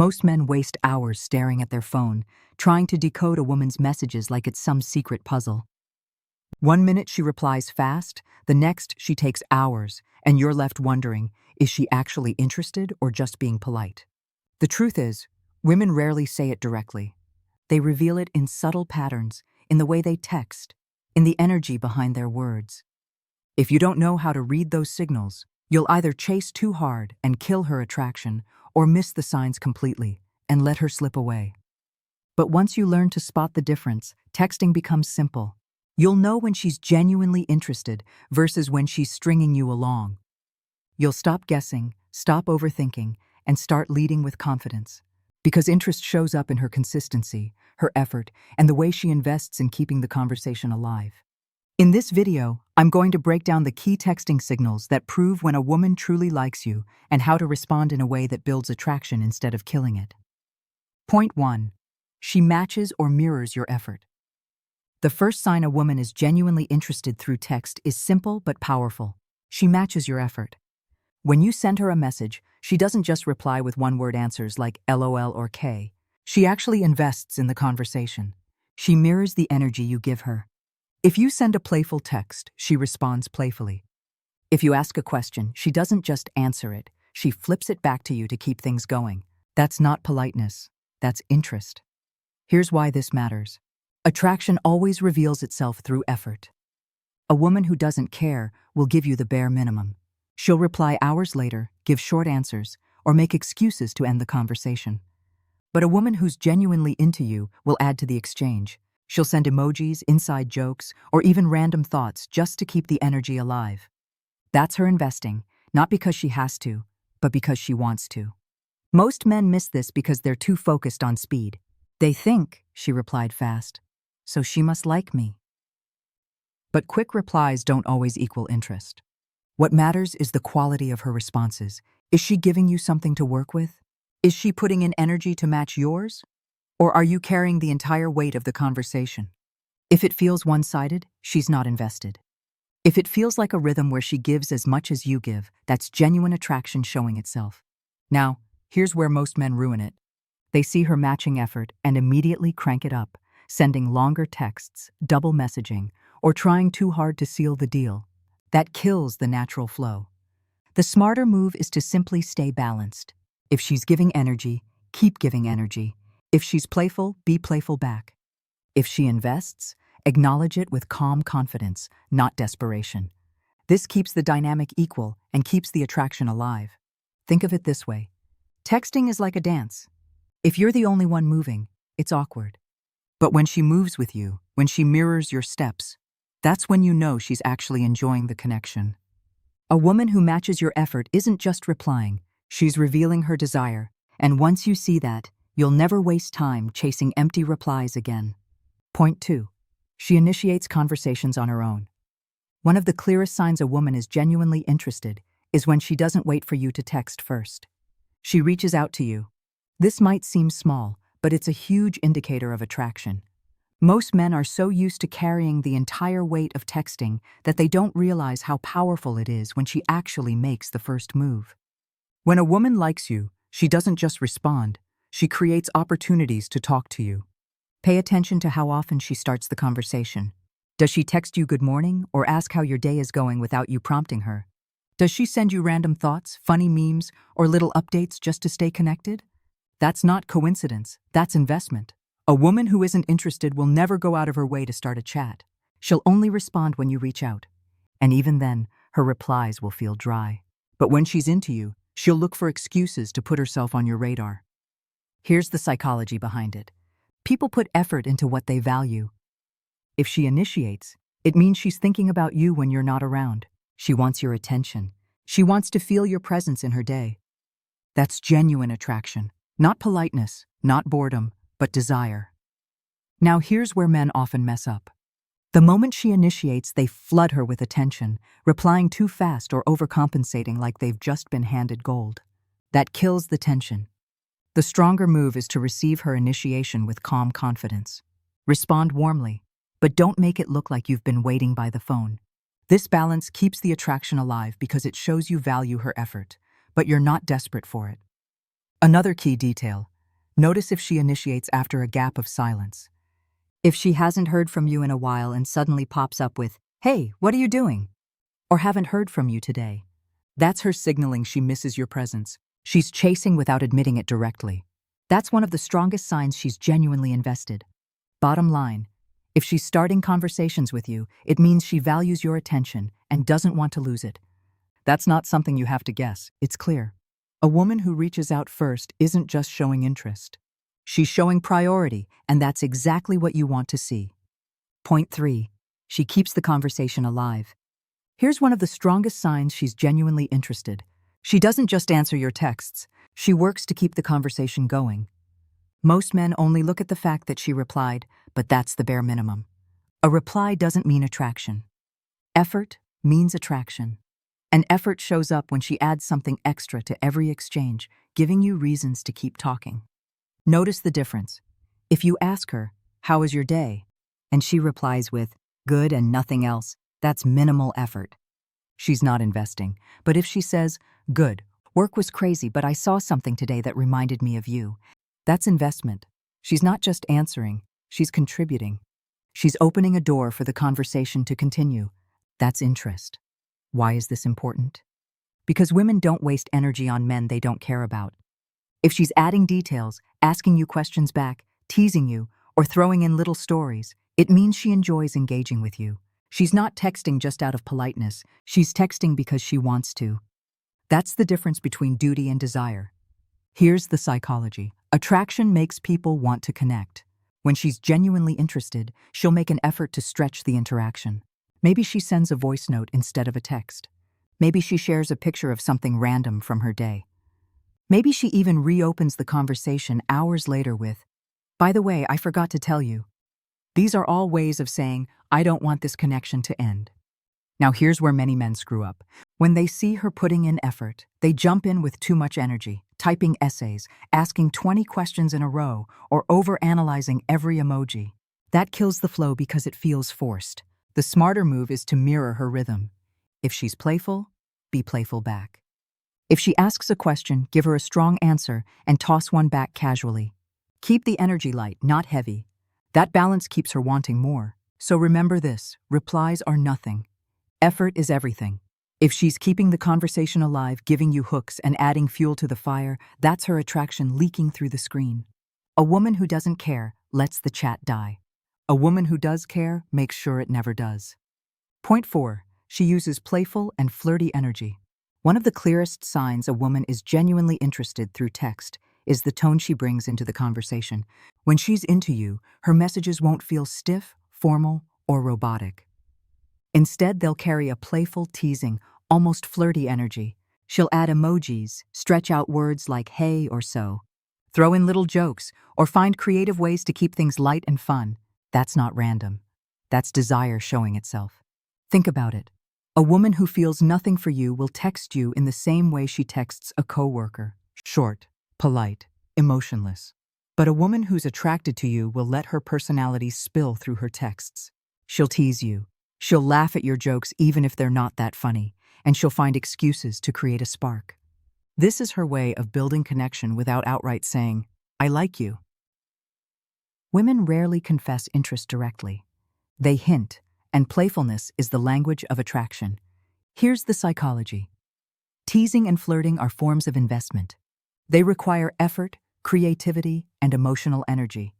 Most men waste hours staring at their phone, trying to decode a woman's messages like it's some secret puzzle. One minute she replies fast, the next she takes hours, and you're left wondering, is she actually interested or just being polite? The truth is, women rarely say it directly. They reveal it in subtle patterns, in the way they text, in the energy behind their words. If you don't know how to read those signals, you'll either chase too hard and kill her attraction, or miss the signs completely and let her slip away. But once you learn to spot the difference, texting becomes simple. You'll know when she's genuinely interested versus when she's stringing you along. You'll stop guessing, stop overthinking, and start leading with confidence. Because interest shows up in her consistency, her effort, and the way she invests in keeping the conversation alive. In this video, I'm going to break down the key texting signals that prove when a woman truly likes you and how to respond in a way that builds attraction instead of killing it. Point 1. She matches or mirrors your effort. The first sign a woman is genuinely interested through text is simple but powerful. She matches your effort. When you send her a message, she doesn't just reply with one-word answers like LOL or K. She actually invests in the conversation. She mirrors the energy you give her. If you send a playful text, she responds playfully. If you ask a question, she doesn't just answer it, she flips it back to you to keep things going. That's not politeness, that's interest. Here's why this matters. Attraction always reveals itself through effort. A woman who doesn't care will give you the bare minimum. She'll reply hours later, give short answers, or make excuses to end the conversation. But a woman who's genuinely into you will add to the exchange. She'll send emojis, inside jokes, or even random thoughts just to keep the energy alive. That's her investing, not because she has to, but because she wants to. Most men miss this because they're too focused on speed. They think, she replied fast, so she must like me. But quick replies don't always equal interest. What matters is the quality of her responses. Is she giving you something to work with? Is she putting in energy to match yours? Or are you carrying the entire weight of the conversation? If it feels one-sided, she's not invested. If it feels like a rhythm where she gives as much as you give, that's genuine attraction showing itself. Now, here's where most men ruin it. They see her matching effort and immediately crank it up, sending longer texts, double messaging, or trying too hard to seal the deal. That kills the natural flow. The smarter move is to simply stay balanced. If she's giving energy, keep giving energy. If she's playful, be playful back. If she invests, acknowledge it with calm confidence, not desperation. This keeps the dynamic equal and keeps the attraction alive. Think of it this way. Texting is like a dance. If you're the only one moving, it's awkward. But when she moves with you, when she mirrors your steps, that's when you know she's actually enjoying the connection. A woman who matches your effort isn't just replying, she's revealing her desire, and once you see that, you'll never waste time chasing empty replies again. Point 2. She initiates conversations on her own. One of the clearest signs a woman is genuinely interested is when she doesn't wait for you to text first. She reaches out to you. This might seem small, but it's a huge indicator of attraction. Most men are so used to carrying the entire weight of texting that they don't realize how powerful it is when she actually makes the first move. When a woman likes you, she doesn't just respond, she creates opportunities to talk to you. Pay attention to how often she starts the conversation. Does she text you good morning or ask how your day is going without you prompting her? Does she send you random thoughts, funny memes, or little updates just to stay connected? That's not coincidence, that's investment. A woman who isn't interested will never go out of her way to start a chat. She'll only respond when you reach out. And even then, her replies will feel dry. But when she's into you, she'll look for excuses to put herself on your radar. Here's the psychology behind it. People put effort into what they value. If she initiates, it means she's thinking about you when you're not around. She wants your attention. She wants to feel your presence in her day. That's genuine attraction. Not politeness, not boredom, but desire. Now here's where men often mess up. The moment she initiates, they flood her with attention, replying too fast or overcompensating like they've just been handed gold. That kills the tension. The stronger move is to receive her initiation with calm confidence. Respond warmly, but don't make it look like you've been waiting by the phone. This balance keeps the attraction alive because it shows you value her effort, but you're not desperate for it. Another key detail, Notice if she initiates after a gap of silence. If she hasn't heard from you in a while and suddenly pops up with, "Hey, what are you doing?" or "Haven't heard from you today," that's her signaling she misses your presence. She's chasing without admitting it directly. That's one of the strongest signs she's genuinely invested. Bottom line, if she's starting conversations with you, it means she values your attention and doesn't want to lose it. That's not something you have to guess, it's clear. A woman who reaches out first isn't just showing interest. She's showing priority, and that's exactly what you want to see. Point 3. She keeps the conversation alive. Here's one of the strongest signs she's genuinely interested. She doesn't just answer your texts, she works to keep the conversation going. Most men only look at the fact that she replied, but that's the bare minimum. A reply doesn't mean attraction. Effort means attraction. And effort shows up when she adds something extra to every exchange, giving you reasons to keep talking. Notice the difference. If you ask her, "How was your day?" and she replies with, "Good and nothing else," that's minimal effort. She's not investing. But if she says, "Good, work was crazy, but I saw something today that reminded me of you," that's investment. She's not just answering, she's contributing. She's opening a door for the conversation to continue. That's interest. Why is this important? Because women don't waste energy on men they don't care about. If she's adding details, asking you questions back, teasing you, or throwing in little stories, it means she enjoys engaging with you. She's not texting just out of politeness, she's texting because she wants to. That's the difference between duty and desire. Here's the psychology. Attraction makes people want to connect. When she's genuinely interested, she'll make an effort to stretch the interaction. Maybe she sends a voice note instead of a text. Maybe she shares a picture of something random from her day. Maybe she even reopens the conversation hours later with, "By the way, I forgot to tell you." These are all ways of saying, "I don't want this connection to end." Now here's where many men screw up. When they see her putting in effort, they jump in with too much energy, typing essays, asking 20 questions in a row, or overanalyzing every emoji. That kills the flow because it feels forced. The smarter move is to mirror her rhythm. If she's playful, be playful back. If she asks a question, give her a strong answer and toss one back casually. Keep the energy light, not heavy. That balance keeps her wanting more. So remember this, replies are nothing. Effort is everything. If she's keeping the conversation alive, giving you hooks and adding fuel to the fire, that's her attraction leaking through the screen. A woman who doesn't care lets the chat die. A woman who does care makes sure it never does. Point 4. She uses playful and flirty energy. One of the clearest signs a woman is genuinely interested through text is the tone she brings into the conversation. When she's into you, her messages won't feel stiff, formal, or robotic. Instead, they'll carry a playful, teasing, almost flirty energy. She'll add emojis, stretch out words like "hey" or "so," throw in little jokes, or find creative ways to keep things light and fun. That's not random. That's desire showing itself. Think about it. A woman who feels nothing for you will text you in the same way she texts a coworker. Short, polite, emotionless. But a woman who's attracted to you will let her personality spill through her texts. She'll tease you. She'll laugh at your jokes even if they're not that funny, and she'll find excuses to create a spark. This is her way of building connection without outright saying, "I like you." Women rarely confess interest directly. They hint, and playfulness is the language of attraction. Here's the psychology. Teasing and flirting are forms of investment. They require effort, creativity, and emotional energy.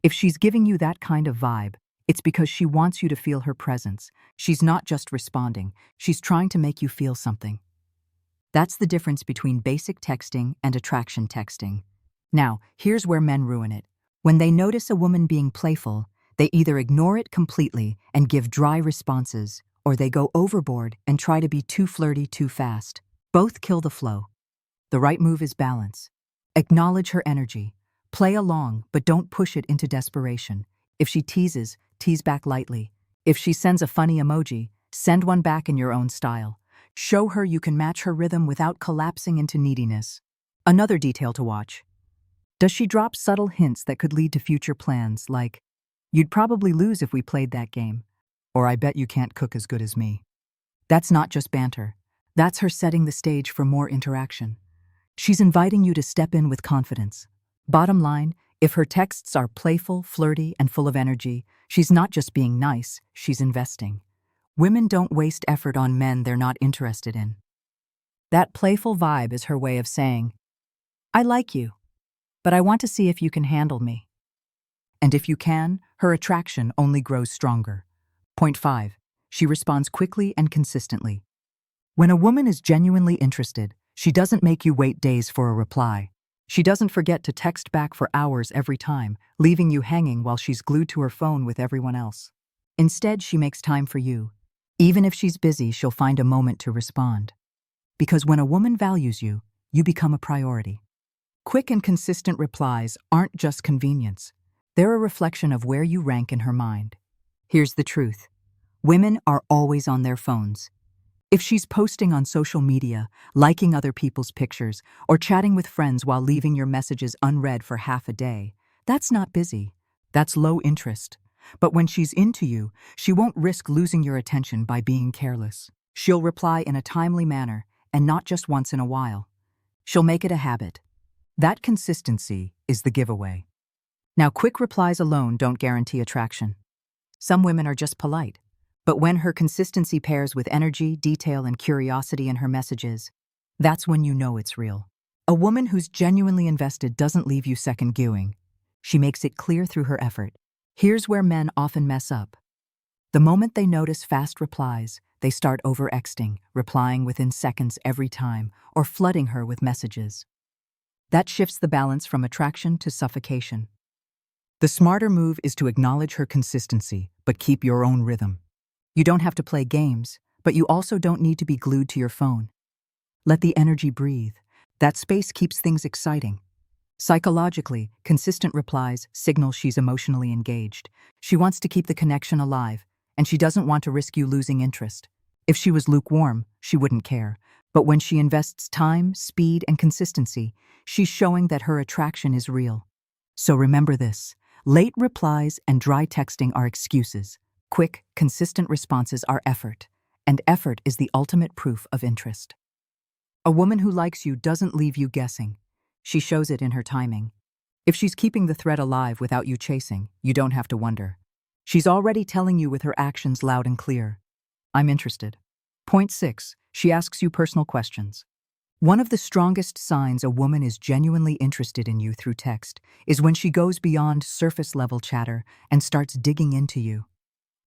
If she's giving you that kind of vibe, it's because she wants you to feel her presence. She's not just responding, she's trying to make you feel something. That's the difference between basic texting and attraction texting. Now, here's where men ruin it. When they notice a woman being playful, they either ignore it completely and give dry responses, or they go overboard and try to be too flirty too fast. Both kill the flow. The right move is balance. Acknowledge her energy. Play along, but don't push it into desperation. If she teases, tease back lightly. If she sends a funny emoji, send one back in your own style. Show her you can match her rhythm without collapsing into neediness. Another detail to watch. Does she drop subtle hints that could lead to future plans, like, "You'd probably lose if we played that game," or "I bet you can't cook as good as me"? That's not just banter. That's her setting the stage for more interaction. She's inviting you to step in with confidence. Bottom line, if her texts are playful, flirty, and full of energy, she's not just being nice, she's investing. Women don't waste effort on men they're not interested in. That playful vibe is her way of saying, I like you, but I want to see if you can handle me. And if you can, her attraction only grows stronger. Point 5. She responds quickly and consistently. When a woman is genuinely interested, she doesn't make you wait days for a reply. She doesn't forget to text back for hours every time, leaving you hanging while she's glued to her phone with everyone else. Instead, she makes time for you. Even if she's busy, she'll find a moment to respond. Because when a woman values you, you become a priority. Quick and consistent replies aren't just convenience. They're a reflection of where you rank in her mind. Here's the truth. Women are always on their phones. If she's posting on social media, liking other people's pictures, or chatting with friends while leaving your messages unread for half a day, that's not busy. That's low interest. But when she's into you, she won't risk losing your attention by being careless. She'll reply in a timely manner, and not just once in a while. She'll make it a habit. That consistency is the giveaway. Now, quick replies alone don't guarantee attraction. Some women are just polite. But when her consistency pairs with energy, detail, and curiosity in her messages, that's when you know it's real. A woman who's genuinely invested doesn't leave you second-guessing. She makes it clear through her effort. Here's where men often mess up. The moment they notice fast replies, they start over-texting, replying within seconds every time, or flooding her with messages. That shifts the balance from attraction to suffocation. The smarter move is to acknowledge her consistency, but keep your own rhythm. You don't have to play games, but you also don't need to be glued to your phone. Let the energy breathe. That space keeps things exciting. Psychologically, consistent replies signal she's emotionally engaged. She wants to keep the connection alive, and she doesn't want to risk you losing interest. If she was lukewarm, she wouldn't care. But when she invests time, speed, and consistency, she's showing that her attraction is real. So remember this: late replies and dry texting are excuses. Quick, consistent responses are effort, and effort is the ultimate proof of interest. A woman who likes you doesn't leave you guessing. She shows it in her timing. If she's keeping the thread alive without you chasing, you don't have to wonder. She's already telling you with her actions loud and clear, I'm interested. Point 6. She asks you personal questions. One of the strongest signs a woman is genuinely interested in you through text is when she goes beyond surface-level chatter and starts digging into you.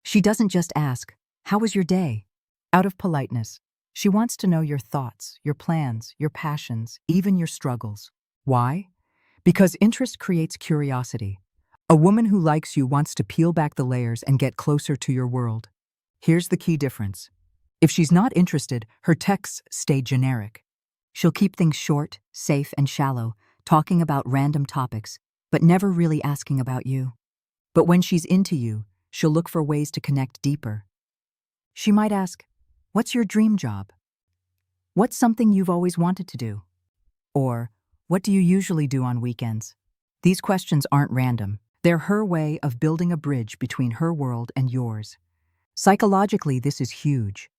She doesn't just ask, how was your day? Out of politeness. She wants to know your thoughts, your plans, your passions, even your struggles. Why? Because interest creates curiosity. A woman who likes you wants to peel back the layers and get closer to your world. Here's the key difference. If she's not interested, her texts stay generic. She'll keep things short, safe, and shallow, talking about random topics, but never really asking about you. But when she's into you, she'll look for ways to connect deeper. She might ask, what's your dream job? What's something you've always wanted to do? Or, what do you usually do on weekends? These questions aren't random. They're her way of building a bridge between her world and yours. Psychologically, this is huge.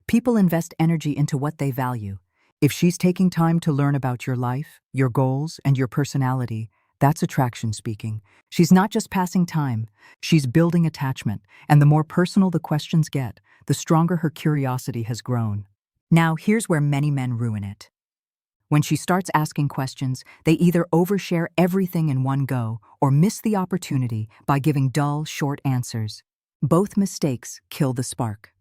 People invest energy into what they value. If she's taking time to learn about your life, your goals, and your personality, that's attraction speaking. She's not just passing time, she's building attachment, and the more personal the questions get, the stronger her curiosity has grown. Now, here's where many men ruin it. When she starts asking questions, they either overshare everything in one go or miss the opportunity by giving dull, short answers. Both mistakes kill the spark.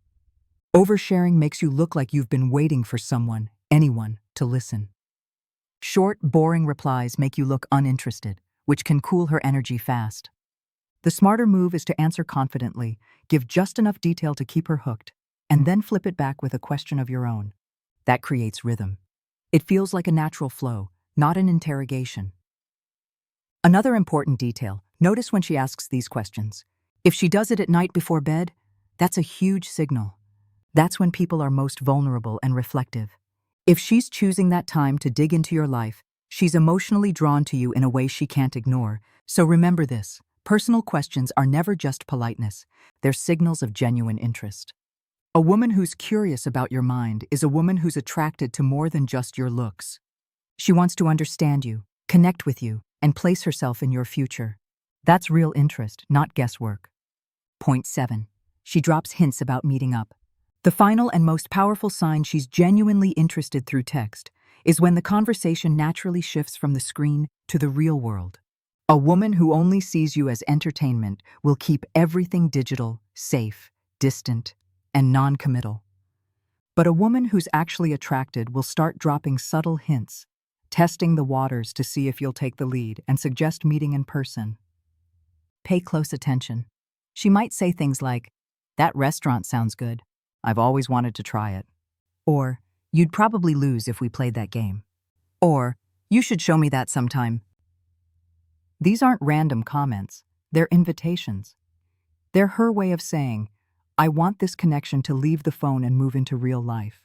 Oversharing makes you look like you've been waiting for someone, anyone, to listen. Short, boring replies make you look uninterested, which can cool her energy fast. The smarter move is to answer confidently, give just enough detail to keep her hooked, and then flip it back with a question of your own. That creates rhythm. It feels like a natural flow, not an interrogation. Another important detail, notice when she asks these questions. If she does it at night before bed, that's a huge signal. That's when people are most vulnerable and reflective. If she's choosing that time to dig into your life, she's emotionally drawn to you in a way she can't ignore. So remember this, personal questions are never just politeness. They're signals of genuine interest. A woman who's curious about your mind is a woman who's attracted to more than just your looks. She wants to understand you, connect with you, and place herself in your future. That's real interest, not guesswork. Point 7. She drops hints about meeting up. The final and most powerful sign she's genuinely interested through text is when the conversation naturally shifts from the screen to the real world. A woman who only sees you as entertainment will keep everything digital, safe, distant, and non-committal. But a woman who's actually attracted will start dropping subtle hints, testing the waters to see if you'll take the lead and suggest meeting in person. Pay close attention. She might say things like, "That restaurant sounds good. I've always wanted to try it." Or, "You'd probably lose if we played that game." Or, "You should show me that sometime." These aren't random comments. They're invitations. They're her way of saying, "I want this connection to leave the phone and move into real life."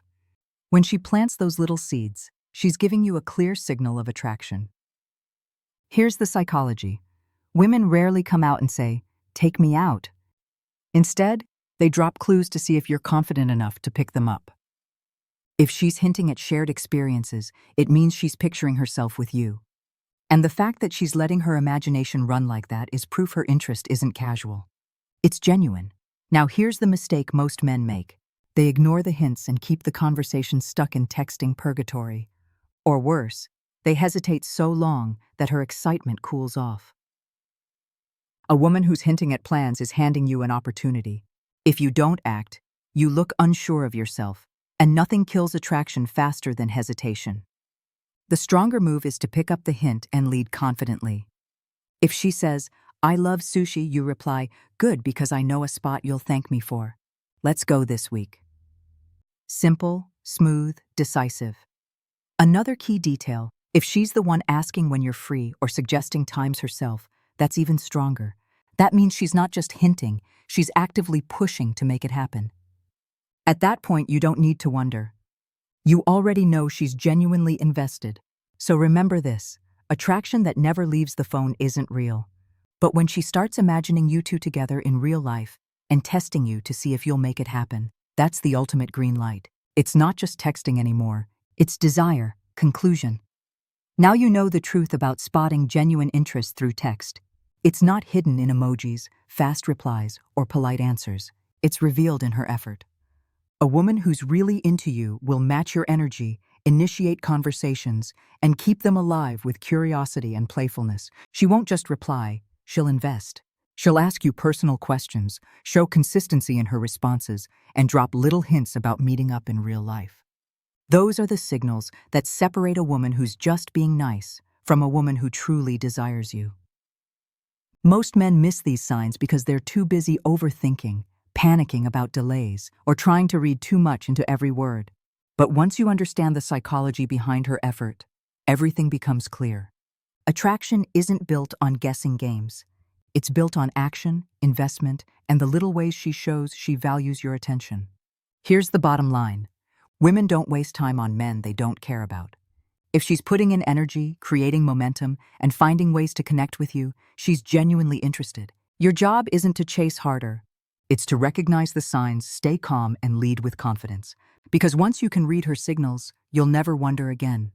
When she plants those little seeds, she's giving you a clear signal of attraction. Here's the psychology. Women rarely come out and say, "Take me out." Instead, they drop clues to see if you're confident enough to pick them up. If she's hinting at shared experiences, it means she's picturing herself with you. And the fact that she's letting her imagination run like that is proof her interest isn't casual. It's genuine. Now here's the mistake most men make. They ignore the hints and keep the conversation stuck in texting purgatory. Or worse, they hesitate so long that her excitement cools off. A woman who's hinting at plans is handing you an opportunity. If you don't act, you look unsure of yourself, and nothing kills attraction faster than hesitation. The stronger move is to pick up the hint and lead confidently. If she says, "I love sushi," you reply, "Good, because I know a spot you'll thank me for. Let's go this week." Simple, smooth, decisive. Another key detail, if she's the one asking when you're free or suggesting times herself, that's even stronger. That means she's not just hinting, she's actively pushing to make it happen. At that point, you don't need to wonder. You already know she's genuinely invested. So remember this, attraction that never leaves the phone isn't real. But when she starts imagining you two together in real life and testing you to see if you'll make it happen, that's the ultimate green light. It's not just texting anymore, it's desire, conclusion. Now you know the truth about spotting genuine interest through text. It's not hidden in emojis, fast replies, or polite answers. It's revealed in her effort. A woman who's really into you will match your energy, initiate conversations, and keep them alive with curiosity and playfulness. She won't just reply, she'll invest. She'll ask you personal questions, show consistency in her responses, and drop little hints about meeting up in real life. Those are the signals that separate a woman who's just being nice from a woman who truly desires you. Most men miss these signs because they're too busy overthinking, panicking about delays, or trying to read too much into every word. But once you understand the psychology behind her effort, everything becomes clear. Attraction isn't built on guessing games. It's built on action, investment, and the little ways she shows she values your attention. Here's the bottom line. Women don't waste time on men they don't care about. If she's putting in energy, creating momentum, and finding ways to connect with you, she's genuinely interested. Your job isn't to chase harder. It's to recognize the signs, stay calm, and lead with confidence. Because once you can read her signals, you'll never wonder again.